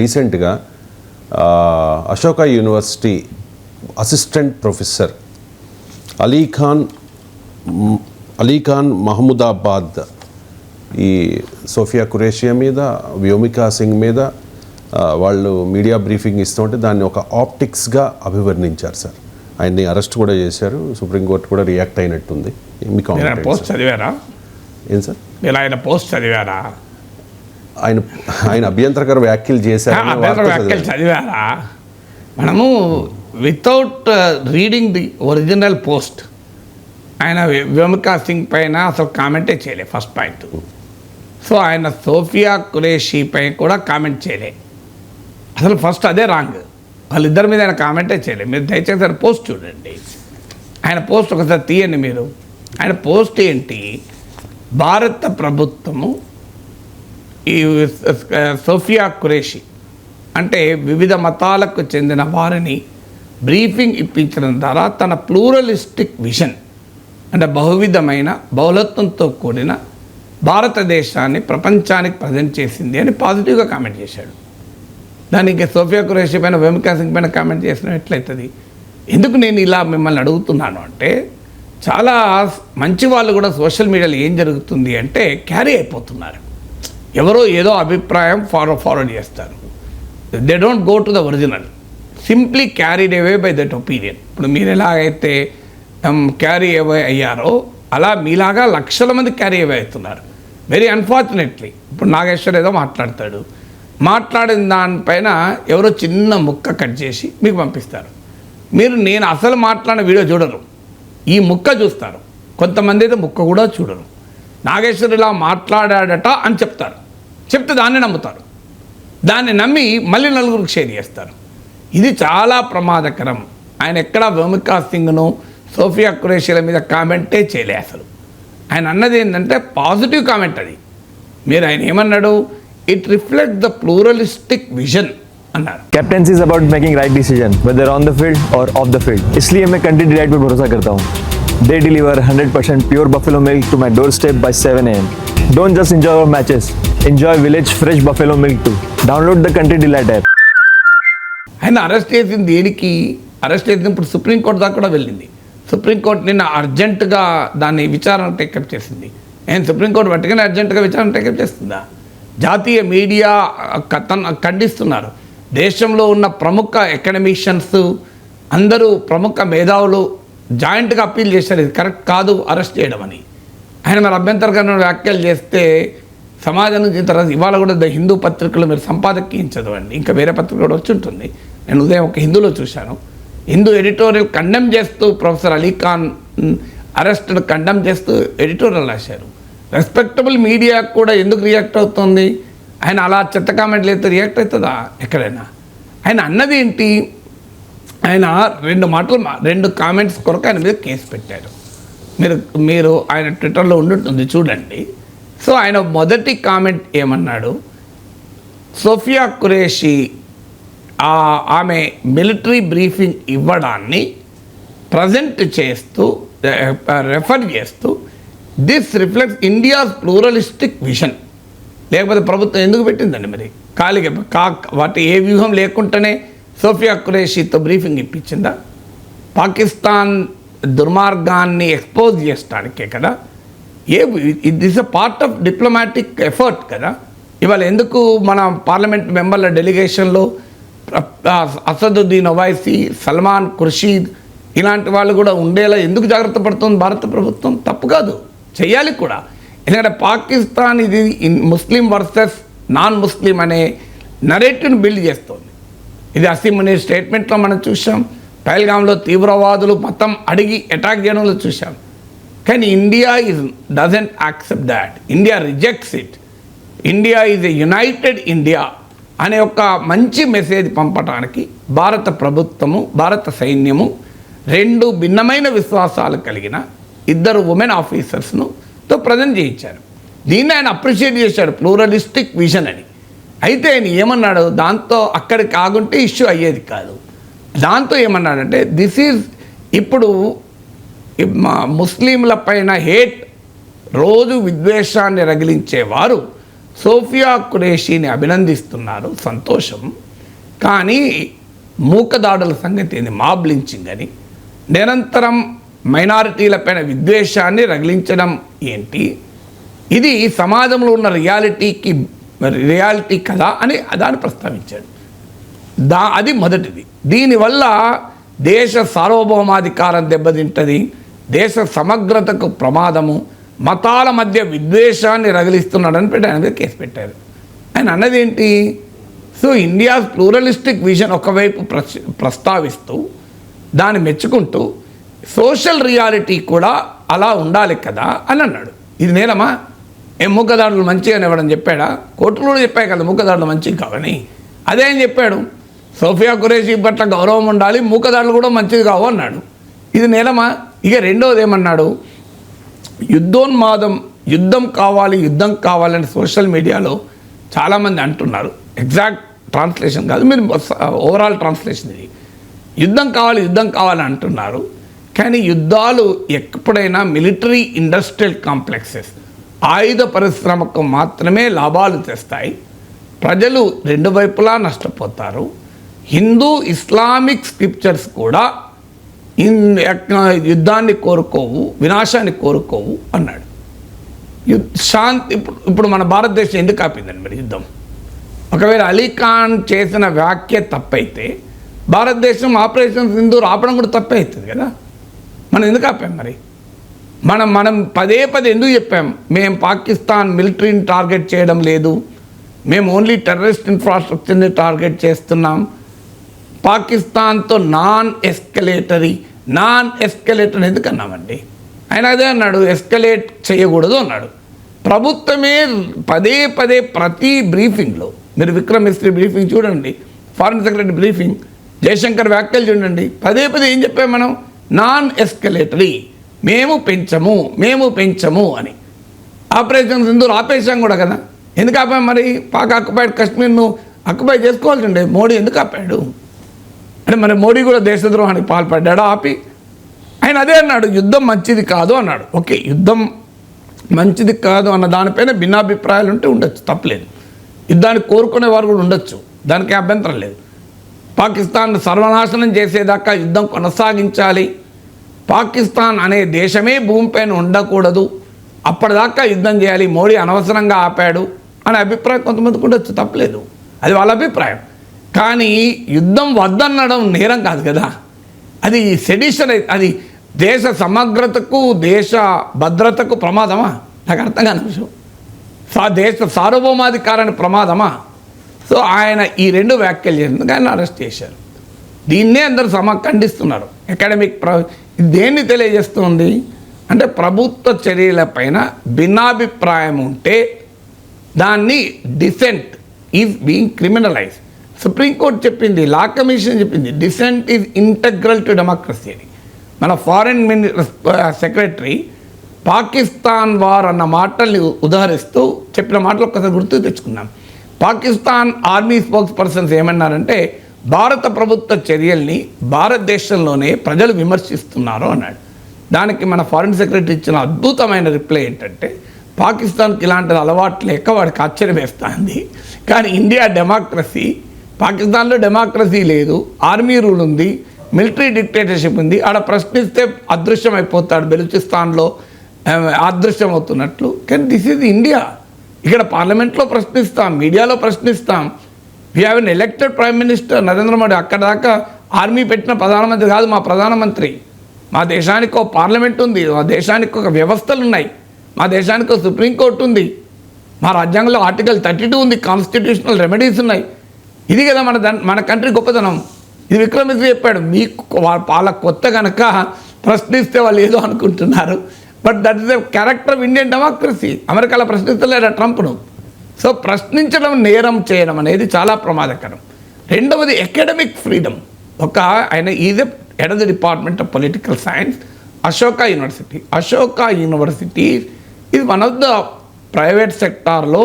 రీసెంట్గా Ashoka university assistant professor Ali Khan Mahmudabad ఈ సోఫియా ఖురేషియా మీద, వ్యోమికా సింగ్ మీద వాళ్ళు మీడియా బ్రీఫింగ్ ఇస్తుంటే దాన్ని ఒక ఆప్టిక్స్గా అభివర్ణించారు సార్. ఆయన్ని అరెస్ట్ కూడా చేశారు, సుప్రీంకోర్టు కూడా రియాక్ట్ అయినట్టుంది. మీకు పోస్ట్ చదివారా? ఏం సార్ మీరు ఆయన పోస్ట్ చదివారా? ఆయన అభ్యంతరకర వ్యాఖ్యలు చేశారు చదివారా? మనము without reading the original post ఆయన వ్యోమికా సింగ్ పైన అసలు కామెంటే చేయలే. First point. సో ఆయన సోఫియా ఖురేషీ పై కూడా కామెంట్ చేయలే. అసలు ఫస్ట్ అదే రాంగ్. వాళ్ళిద్దరి మీద ఆయన కామెంటే చేయలేదు. మీరు దయచేసి ఆయన పోస్ట్ చూడండి. ఆయన పోస్ట్ ఒకసారి తీయండి మీరు. ఆయన పోస్ట్ ఏంటి? భారత ప్రభుత్వము ఈ సోఫియా ఖురేషీ అంటే వివిధ మతాలకు చెందిన వారిని బ్రీఫింగ్ ఇప్పించడం ద్వారా తన ప్లూరలిస్టిక్ విజన్ అంటే బహువిధమైన బహుళత్వంతో కూడిన భారతదేశాన్ని ప్రపంచానికి ప్రజెంట్ చేసింది అని పాజిటివ్గా కామెంట్ చేశాడు. దానికి సోఫియా ఖురేషీ పైన, వ్యోమికా సింగ్ పైన కామెంట్ చేసిన ఎట్లయితుంది? ఎందుకు నేను ఇలా మిమ్మల్ని అడుగుతున్నాను అంటే, చాలా మంచి వాళ్ళు కూడా సోషల్ మీడియాలో ఏం జరుగుతుంది అంటే క్యారీ అయిపోతున్నారు. ఎవరో ఏదో అభిప్రాయం ఫార్వర్డ్ చేస్తారు. They don't go to the original, simply carried away by that opinion. ఇప్పుడు మీరు ఎలాగైతే క్యారీ అవే అయ్యారో అలా మీలాగా లక్షల మంది క్యారీ అవే అవుతున్నారు. వెరీ అన్ఫార్చునేట్లీ ఇప్పుడు నాగేశ్వర్ ఏదో మాట్లాడిన దానిపైన ఎవరో చిన్న ముక్క కట్ చేసి మీకు పంపిస్తారు. మీరు నేను అసలు మాట్లాడిన వీడియో చూడరు, ఈ ముక్క చూస్తారు. కొంతమంది అయితే ముక్క కూడా చూడరు. నాగేశ్వర్ ఇలా మాట్లాడాడట అని చెప్తే దాన్ని నమ్ముతారు. దాన్ని నమ్మి మళ్ళీ నలుగురికి షేర్ చేస్తారు. ఇది చాలా ప్రమాదకరం. ఆయన ఎక్కడ వ్యోమికా సింగ్ను, సోఫియా ఖురేషీల మీద కామెంటే చేయలే. అసలు ఆయన అన్నది ఏంటంటే పాజిటివ్ కామెంట్. అది మీరు ఆయన ఏమన్నాడు? It reflect the pluralistic vision అన్నారు. Captaincy is about making right decision whether on the field और ऑफ द फील्ड. इसलिए मैं कंट्री डिलाइट पर भरोसा करता हूँ. They deliver 100% pure buffalo milk to my doorstep by 7 AM. Don't just enjoy our matches. Enjoy village fresh buffalo milk too. Download the Country Delight app. ఆయన arrest చేసింది దేనికి? Arrest చేసినప్పుడు సుప్రీంకోర్టు దాకా కూడా వెళ్ళింది. సుప్రీంకోర్టు నిన్న అర్జెంటుగా దాన్ని విచారణ టేకప్ చేసింది. సుప్రీంకోర్టు పట్టుకుని అర్జెంటుగా విచారణ టేకప్ చేస్తుందా? జాతీయ మీడియా ఖండిస్తున్నారు. దేశంలో ఉన్న ప్రముఖ ఎకనమిషియన్స్ అందరూ, ప్రముఖ మేధావులు జాయింట్గా అప్పీల్ చేశారు ఇది కరెక్ట్ కాదు అరెస్ట్ చేయడం అని. ఆయన మరి అభ్యంతరకరమైన వ్యాఖ్యలు చేస్తే సమాజం నుంచి తర్వాత ఇవాళ కూడా ద హిందూ పత్రికలు మీరు సంపాదకీయం చదవండి, ఇంకా వేరే పత్రిక కూడా వచ్చి ఉంటుంది. నేను ఉదయం ఒక హిందూలో చూశాను. హిందూ ఎడిటోరియల్ కండెమ్ చేస్తూ ప్రొఫెసర్ అలీఖాన్ అరెస్ట్ను కండెమ్ చేస్తూ ఎడిటోరియల్ రాశారు. రెస్పెక్టబుల్ మీడియా కూడా ఎందుకు రియాక్ట్ అవుతుంది? ఆయన అలా చెత్త కామెంట్లు అయితే రియాక్ట్ అవుతుందా ఎక్కడైనా? ఆయన అన్నది ఏంటి? ఆయన రెండు కామెంట్స్ కొరకు ఆయన మీద కేసు పెట్టారు. మీరు ఆయన ట్విట్టర్లో ఉండుంటుంది చూడండి. సో ఆయన మొదటి కామెంట్ ఏమన్నాడు? సోఫియా ఖురేషీ ఆమె మిలిటరీ బ్రీఫింగ్ ఇవ్వడాన్ని ప్రజెంట్ చేస్తూ రెఫర్ చేస్తూ this reflects India's pluralistic vision. లేకపోతే ప్రభుత్వం ఎందుకు పెట్టిందండి మరి? ఖాళీగా వాటి ఏ వ్యూహం లేకుండానే సోఫియా ఖురేషీతో బ్రీఫింగ్ ఇప్పించిందా? పాకిస్తాన్ దుర్మార్గాన్ని ఎక్స్పోజ్ చేయడానికే కదా. This a part of diplomatic effort కదా. ఇవాళ ఎందుకు మన పార్లమెంట్ మెంబర్ల డెలిగేషన్లో అసదుద్దీన్ ఒవైసీ, సల్మాన్ ఖుర్షీద్ ఇలాంటి వాళ్ళు కూడా ఉండేలా ఎందుకు జాగ్రత్త పడుతుంది భారత ప్రభుత్వం? తప్పు కాదు, చేయాలి కూడా. ఎందుకంటే పాకిస్తాన్ ఇది ముస్లిం వర్సెస్ నాన్ ముస్లిం అనే నరేటివ్ని బిల్డ్ చేస్తుంది. ఇది అసీముని స్టేట్మెంట్లో మనం చూసాం. పహల్గామ్లో తీవ్రవాదులు మతం అడిగి అటాక్ చేయడంలో చూసాం. కానీ India doesn't accept that. India rejects it. India is a United India అనే ఒక మంచి మెసేజ్ పంపడానికి భారత ప్రభుత్వము, భారత సైన్యము రెండు భిన్నమైన విశ్వాసాలు కలిగిన 2 ఉమెన్ ఆఫీసర్స్ను ప్రజెంట్ చేయించారు. దీన్ని ఆయన అప్రిషియేట్ చేశాడు, ప్లూరలిస్టిక్ విజన్ అని. అయితే ఆయన ఏమన్నాడు? దాంతో అక్కడికి ఆగుంటే ఇష్యూ అయ్యేది కాదు. దాంతో ఏమన్నాడంటే దిస్ ఈజ్ ఇప్పుడు ముస్లింల పైన హేట్, రోజు విద్వేషాన్ని రగిలించేవారు సోఫియా ఖురేషీని అభినందిస్తున్నారు, సంతోషం. కానీ మూకదాడుల సంగతి ఏంది, మాబ్ లించింగ్ అని నిరంతరం మైనారిటీలపైన విద్వేషాన్ని రగిలించడం ఏంటి, ఇది సమాజంలో ఉన్న రియాలిటీ కదా అని దాన్ని ప్రస్తావించాడు. అది మొదటిది. దీనివల్ల దేశ సార్వభౌమాధికారం దెబ్బతింటుంది, దేశ సమగ్రతకు ప్రమాదము, మతాల మధ్య విద్వేషాన్ని రగిలిస్తున్నాడని పెట్టి ఆయన మీద కేసు పెట్టారు. ఆయన అన్నది ఏంటి, సో ఇండియాస్ ప్లూరలిస్టిక్ విజన్ ఒకవైపు ప్రస్తావిస్తూ దాన్ని మెచ్చుకుంటూ సోషల్ రియాలిటీ కూడా అలా ఉండాలి కదా అని అన్నాడు. ఇది నేరమా? మూకదాడులు మంచిగా ఇవ్వడం చెప్పాడా? కోర్టులు కూడా చెప్పాయి కదా మూకదాడులు మంచివి కావని. అదే ఆయన చెప్పాడు, సోఫియా ఖురేషీ పట్ల గౌరవం ఉండాలి, మూకదాడులు కూడా మంచిది కావు అన్నాడు. ఇది నేరమా? ఇక రెండవది ఏమన్నాడు, యుద్ధోన్మాదం, యుద్ధం కావాలని సోషల్ మీడియాలో చాలామంది అంటున్నారు. ఎగ్జాక్ట్ ట్రాన్స్లేషన్ కాదు, మీరు ఓవరాల్ ట్రాన్స్లేషన్ ఇది. యుద్ధం కావాలి అంటున్నారు. కానీ యుద్ధాలు ఎప్పుడైనా మిలిటరీ ఇండస్ట్రియల్ కాంప్లెక్సెస్, ఆయుధ పరిశ్రమకు మాత్రమే లాభాలు తెస్తాయి. ప్రజలు రెండు వైపులా నష్టపోతారు. హిందూ ఇస్లామిక్ స్క్రిప్చర్స్ కూడా యుద్ధాన్ని కోరుకోవు, వినాశాన్ని కోరుకోవు అన్నాడు. శాంతి ఇప్పుడు మన భారతదేశం ఎందుకు ఆపిందండి మరి యుద్ధం? ఒకవేళ అలీఖాన్ చేసిన వ్యాఖ్య తప్పైతే భారతదేశం ఆపరేషన్ సింధూర్ ఆపడం కూడా తప్పే అవుతుంది కదా. మనం ఎందుకు ఆపాం మరి? మనం పదే ఎందుకు చెప్పాం, మేము పాకిస్తాన్ మిలిటరీని టార్గెట్ చేయడం లేదు, మేము ఓన్లీ టెర్రరిస్ట్ ఇన్ఫ్రాస్ట్రక్చర్ని టార్గెట్ చేస్తున్నాం, పాకిస్తాన్తో నాన్ ఎస్కలేటరీ ఎందుకు అన్నామండి? ఆయన అదే అన్నాడు, ఎస్కలేట్ చేయకూడదు అన్నాడు. ప్రభుత్వమే పదే ప్రతి బ్రీఫింగ్లో, మీరు విక్రమ్ మిస్త్రీ బ్రీఫింగ్ చూడండి, ఫారెన్ సెక్రటరీ బ్రీఫింగ్, జయశంకర్ వ్యాఖ్యలు చూడండి, పదే ఏం చెప్పాం మనం, నాన్ ఎస్కలేటరీ, మేము పెంచము అని. ఆపరేషన్ సింధూర్ ఆపేసాం కూడా కదా. ఎందుకు ఆపాం మరి? పాక్ ఆక్యుపైడ్ కశ్మీర్ను ఆక్యుపై చేసుకోవాల్సి ఉండే, మోడీ ఎందుకు ఆపాడు అంటే మరి మోడీ కూడా దేశద్రోహానికి పాల్పడ్డాడు ఆపి. ఆయన అదే అన్నాడు, యుద్ధం మంచిది కాదు అన్నాడు. ఓకే, యుద్ధం మంచిది కాదు అన్న దానిపైన భిన్నాభిప్రాయాలు ఉంటే ఉండొచ్చు, తప్పలేదు. యుద్ధాన్ని కోరుకునే వారు కూడా ఉండొచ్చు, దానికి అభ్యంతరం లేదు. పాకిస్తాన్ సర్వనాశనం చేసేదాకా యుద్ధం కొనసాగించాలి, పాకిస్తాన్ అనే దేశమే భూమిపైన ఉండకూడదు, అప్పటిదాకా యుద్ధం చేయాలి, మోడీ అనవసరంగా ఆపాడు అనే అభిప్రాయం కొంతమందికి ఉండొచ్చు, తప్పలేదు, అది వాళ్ళ అభిప్రాయం. కానీ యుద్ధం వద్దనడం నేరం కాదు కదా, అది సెడిషన్, అది దేశ సమగ్రతకు దేశ భద్రతకు ప్రమాదమా? నాకు అర్థం కాని విషయం. దేశ సార్వభౌమాధికారానికి ప్రమాదమా? సో ఆయన ఈ రెండు వ్యాఖ్యలు చేసినందుకు ఆయన అరెస్ట్ చేశారు. దీన్నే అందరూ ఖండిస్తున్నారు. అకాడమిక్ దేన్ని తెలియజేస్తుంది అంటే ప్రభుత్వ చర్యలపైన భిన్నాభిప్రాయం ఉంటే దాన్ని dissent is being criminalize. Supreme court చెప్పింది, లా కమిషన్ చెప్పింది, dissent is integral to democracy అని. మన ఫారెన్ సెక్రటరీ పాకిస్తాన్ వార్ అన్న మాటల్ని ఉదాహరిస్తూ చెప్పిన మాటలు ఒక్కసారి గుర్తు తెచ్చుకున్నాం. పాకిస్తాన్ ఆర్మీ స్పోక్స్ పర్సన్స్ ఏమన్నారంటే, భారత ప్రభుత్వ చర్యల్ని భారతదేశంలోనే ప్రజలు విమర్శిస్తున్నారు అన్నాడు. దానికి మన ఫారెన్ సెక్రటరీ ఇచ్చిన అద్భుతమైన రిప్లై ఏంటంటే, పాకిస్తాన్కి ఇలాంటిది అలవాటు లేక వాడికి ఆశ్చర్యం వేస్తుంది, కానీ ఇండియా డెమోక్రసీ, పాకిస్తాన్లో డెమోక్రసీ లేదు, ఆర్మీ రూల్ ఉంది, మిలిటరీ డిక్టేటర్షిప్ ఉంది, ఆడ ప్రశ్నిస్తే అదృశ్యం అయిపోతాడు, బెలూచిస్తాన్లో అదృశ్యం అవుతున్నట్లు. కానీ దిస్ ఈజ్ ఇండియా. ఇక్కడ పార్లమెంట్లో ప్రశ్నిస్తాం, మీడియాలో ప్రశ్నిస్తాం. We have an elected prime minister Narendra Modi. అక్కడ దాకా ఆర్మీ పెట్టిన ప్రధానమంత్రి కాదు మా ప్రధానమంత్రి. మా దేశానికి ఒక పార్లమెంట్ ఉంది, మా దేశానికి ఒక వ్యవస్థలు ఉన్నాయి, మా దేశానికి ఒక సుప్రీంకోర్టు ఉంది, మా రాజ్యాంగంలో ఆర్టికల్ 32 ఉంది, కాన్స్టిట్యూషనల్ రెమెడీస్ ఉన్నాయి. ఇది కదా మన కంట్రీ గొప్పతనం. ఇది విక్రమ్ మిశ్రీ చెప్పాడు. మీకు వాళ్ళ కొత్త కనుక ప్రశ్నిస్తే వాళ్ళు ఏదో అనుకుంటున్నారు, but that is the character of Indian democracy. అమెరికాలో ప్రశ్నిస్తలేరా ట్రంప్ను? సో ప్రశ్నించడం, నేరం చేయడం అనేది చాలా ప్రమాదకరం. రెండవది అకాడమిక్ ఫ్రీడమ్. ఆయన is head of the department of political science, Ashoka university ఇది వన్ ఆఫ్ ద ప్రైవేట్ సెక్టార్లో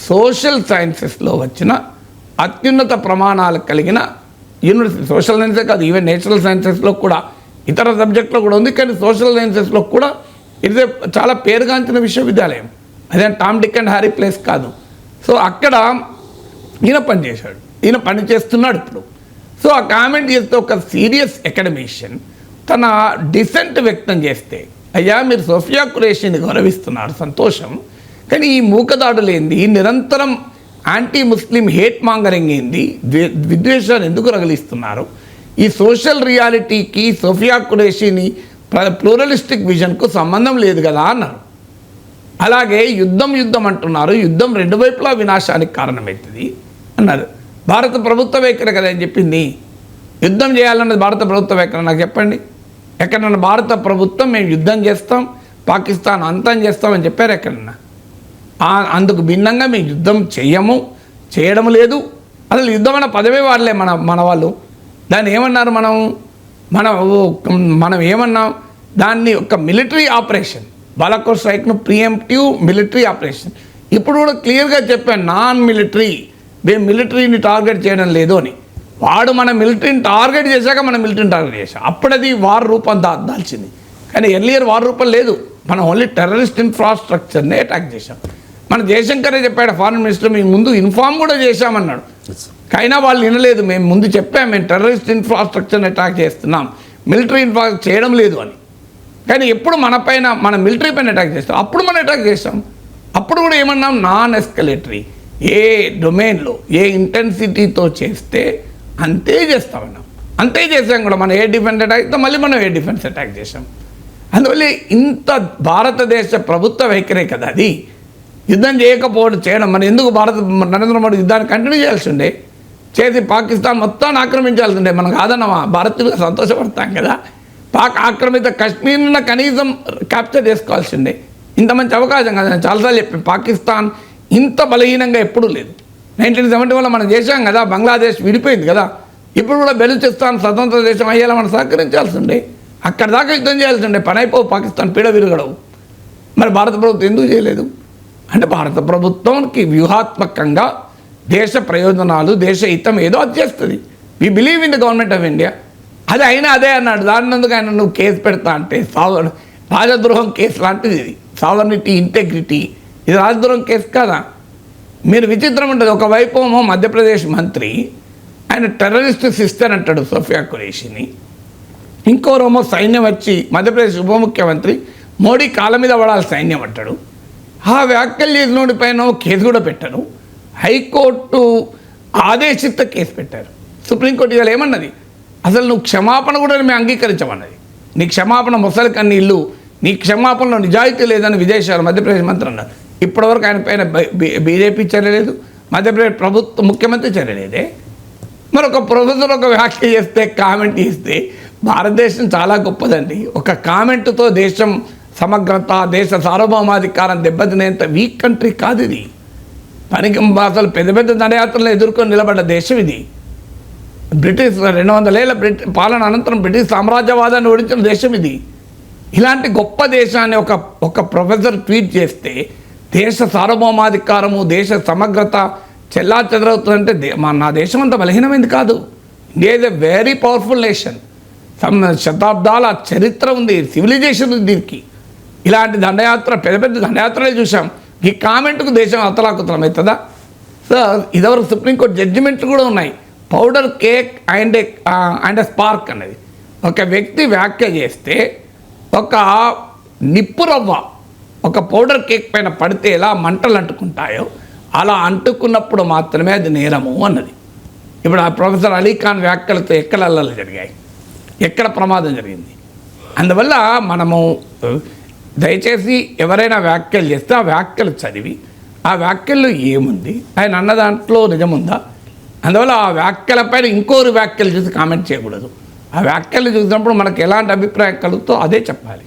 సోషల్ సైన్సెస్లో వచ్చిన అత్యున్నత ప్రమాణాలు కలిగిన యూనివర్సిటీ. సోషల్ సైన్సే కాదు, ఈవెన్ నేచురల్ సైన్సెస్లో కూడా, ఇతర సబ్జెక్టులో కూడా ఉంది, కానీ సోషల్ సైన్సెస్లో కూడా ఇది చాలా పేరుగాంచిన విశ్వవిద్యాలయం. అదే Tom Dick and Harry place కాదు. సో అక్కడ ఈయన పని చేశాడు, ఈయన పని చేస్తున్నాడు ఇప్పుడు. సో ఆ కామెంట్ చేస్తే ఒక సీరియస్ అకాడమిషియన్ తన డిసెంట్ వ్యక్తం చేస్తే, అయ్యా మీరు సోఫియా ఖురేషీని గౌరవిస్తున్నారు సంతోషం, కానీ ఈ మూకదాడులు ఏంది, నిరంతరం యాంటీ ముస్లిం హేట్ మాంగరింగ్ ఏంది, విద్వేషాలు ఎందుకు రగిలిస్తున్నారు, ఈ సోషల్ రియాలిటీకి సోఫియా ఖురేషీని ప్లూరలిస్టిక్ విజన్కు సంబంధం లేదు కదా అన్నారు. అలాగే యుద్ధం అంటున్నారు, యుద్ధం రెండు వైపులా వినాశానికి కారణమవుతుంది అన్నారు. భారత ప్రభుత్వ వైఖరి కదా అని చెప్పింది. యుద్ధం చేయాలన్నది భారత ప్రభుత్వ వైఖరి నాకు చెప్పండి. ఎక్కడన్నా భారత ప్రభుత్వం మేము యుద్ధం చేస్తాం, పాకిస్తాన్ అంతం చేస్తామని చెప్పారు ఎక్కడన్నా? అందుకు భిన్నంగా మేము యుద్ధం చేయడం లేదు. అసలు యుద్ధం అన్న పదవే వాడలే మన వాళ్ళు. దాన్ని ఏమన్నారు, మనం ఏమన్నాం, దాన్ని ఒక మిలిటరీ ఆపరేషన్, బాలాకోట్ స్ట్రైక్ను ప్రియంప్టివ్ మిలిటరీ ఆపరేషన్. ఇప్పుడు కూడా క్లియర్గా చెప్పాను, నాన్ మిలిటరీ, మేము మిలిటరీని టార్గెట్ చేయడం లేదు అని. వాడు మన మిలిటరీని టార్గెట్ చేశాక మనం మిలిటరీని టార్గెట్ చేశాం, అప్పుడది వార్ రూపం దాల్చింది. కానీ ఎర్లియర్ వార్ రూపం లేదు, మనం ఓన్లీ టెర్రరిస్ట్ ఇన్ఫ్రాస్ట్రక్చర్నే అటాక్ చేశాం. మన జయశంకరే చెప్పాడు, ఫారెన్ మినిస్టర్, మేము ముందు ఇన్ఫార్మ్ కూడా చేశామన్నాడు. అయినా వాళ్ళు వినలేదు. మేము ముందు చెప్పాం, మేము టెర్రరిస్ట్ ఇన్ఫ్రాస్ట్రక్చర్ని అటాక్ చేస్తున్నాం, మిలిటరీ ఇన్ఫ్రాస్ట్రక్చర్ చేయడం లేదు అని. కానీ ఎప్పుడు మన మిలిటరీ పైన అటాక్ చేస్తాం, అప్పుడు మనం అటాక్ చేస్తాం. అప్పుడు కూడా ఏమన్నాం, నాన్ ఎస్కలేటరీ, ఏ డొమైన్లో ఏ ఇంటెన్సిటీతో చేస్తే అంతే చేస్తామన్నాం. అంతే చేసాం కూడా. మనం ఏ డిఫెన్స్ అటాక్ చేస్తాం, మళ్ళీ మనం ఏ డిఫెన్స్ అటాక్ చేసాం. అందువల్ల ఇంత భారతదేశ ప్రభుత్వ వైఖరే కదా అది. యుద్ధం చేయడం మనం ఎందుకు నరేంద్ర మోడీ యుద్ధాన్ని కంటిన్యూ చేయాల్సి ఉండే, చేసి పాకిస్తాన్ మొత్తాన్ని ఆక్రమించాల్సి ఉండే. మనం కాదన్నమా, భారతీయులుగా సంతోషపడతాం కదా. పాక్ ఆక్రమిత కశ్మీర్ను కనీసం క్యాప్చర్ చేసుకోవాల్సి ఉండే. ఇంత మంచి అవకాశం కదా. నేను చాలాసార్లు చెప్పాను, పాకిస్తాన్ ఇంత బలహీనంగా ఎప్పుడూ లేదు. 1971 మనం చేశాం కదా, బంగ్లాదేశ్ విడిపోయింది కదా. ఇప్పుడు కూడా బెలూచిస్తాన్ స్వతంత్ర దేశం అయ్యేలా మనం సహకరించాల్సి ఉండే. అక్కడ దాకా యుద్ధం చేయాల్సి ఉండే, పని అయిపోవు, పాకిస్తాన్ పీడ విరగడవు. మరి భారత ప్రభుత్వం ఎందుకు చేయలేదు అంటే, భారత ప్రభుత్వానికి వ్యూహాత్మకంగా దేశ ప్రయోజనాలు, దేశ హితం ఏదో అది చేస్తుంది. We believe in the government of India. అది అయినా అదే అన్నాడు. దానినందుకు ఆయన నువ్వు కేసు పెడతా అంటే రాజద్రోహం కేసు లాంటిది ఇది. సావర్నిటీ, ఇంటెగ్రిటీ, ఇది రాజద్రోహం కేసు కాదా? మీరు విచిత్రం ఉంటుంది. ఒకవైపు మధ్యప్రదేశ్ మంత్రి ఆయన టెర్రరిస్ట్ సిస్టర్ అంటాడు సోఫియా ఖురేషీని, ఇంకోరేమో సైన్యం వచ్చి మధ్యప్రదేశ్ ఉప ముఖ్యమంత్రి మోడీ కాళ్ళ మీద పడాలి సైన్యం అంటాడు. ఆ వ్యాఖ్యలు చేసినోడి పైన కేసు కూడా పెట్టారు. హైకోర్టు ఆదేశిత కేసు పెట్టారు. సుప్రీంకోర్టు ఇవాళ ఏమన్నది, అసలు నువ్వు క్షమాపణ కూడా మేము అంగీకరించమన్నది. నీ క్షమాపణ మొసలి కన్నీళ్ళు, నీ క్షమాపణలో నిజాయితీ లేదని విదేశాలు మధ్యప్రదేశ్ మంత్రి అన్నారు. ఇప్పటివరకు ఆయన పైన బీజేపీ చర్య లేదు, మధ్యప్రదేశ్ ప్రభుత్వ ముఖ్యమంత్రి చర్య లేదే. మరొక ప్రొఫెసర్ ఒక వ్యాఖ్య చేస్తే, కామెంట్ చేస్తే, భారతదేశం చాలా గొప్పదండి. ఒక కామెంట్తో దేశం సమగ్రత, దేశ సార్వభౌమాధికారం దెబ్బతినేంత వీక్ కంట్రీ కాదు ఇది. పనికి అసలు పెద్ద పెద్ద దండయాత్రలు ఎదుర్కొని నిలబడ్డ దేశం ఇది. బ్రిటిష్ 200 ఏళ్ళ పాలన అనంతరం బ్రిటిష్ సామ్రాజ్యవాదాన్ని ఓడించిన దేశం ఇది. ఇలాంటి గొప్ప దేశాన్ని ఒక ప్రొఫెసర్ ట్వీట్ చేస్తే దేశ సార్వభౌమాధికారము, దేశ సమగ్రత చెల్లా చెదరవుతుందంటే నా దేశం అంత బలహీనమైంది కాదు. India is a very powerful nation. శతాబ్దాల చరిత్ర ఉంది, సివిలైజేషన్ ఉంది దీనికి. ఇలాంటి దండయాత్ర, పెద్ద పెద్ద దండయాత్రలే చూసాం. ఈ కామెంట్కు దేశం అతలాకుతలం అవుతుందా? సో ఇదివరకు సుప్రీంకోర్టు జడ్జిమెంట్లు కూడా ఉన్నాయి. పౌడర్ కేక్ అండ్ స్పార్క్ అనేది, ఒక వ్యక్తి వ్యాఖ్య చేస్తే ఒక నిప్పు రవ్వ ఒక పౌడర్ కేక్ పైన పడితే ఎలా మంటలు అంటుకుంటాయో అలా అంటుకున్నప్పుడు మాత్రమే అది నేరము అన్నది. ఇప్పుడు ఆ ప్రొఫెసర్ అలీఖాన్ వ్యాఖ్యలతో ఎక్కడ అల్లలు జరిగాయి, ఎక్కడ ప్రమాదం జరిగింది. అందువల్ల మనము దయచేసి ఎవరైనా వ్యాఖ్యలు చేస్తే ఆ వ్యాఖ్యలు చదివి ఆ వ్యాఖ్యల్లో ఏముంది, ఆయన అన్న దాంట్లో నిజముందా, అందువల్ల ఆ వ్యాఖ్యలపైన ఇంకోరు వ్యాఖ్యలు చూసి కామెంట్ చేయకూడదు. ఆ వ్యాఖ్యలు చూసినప్పుడు మనకు ఎలాంటి అభిప్రాయం కలుగుతో అదే చెప్పాలి.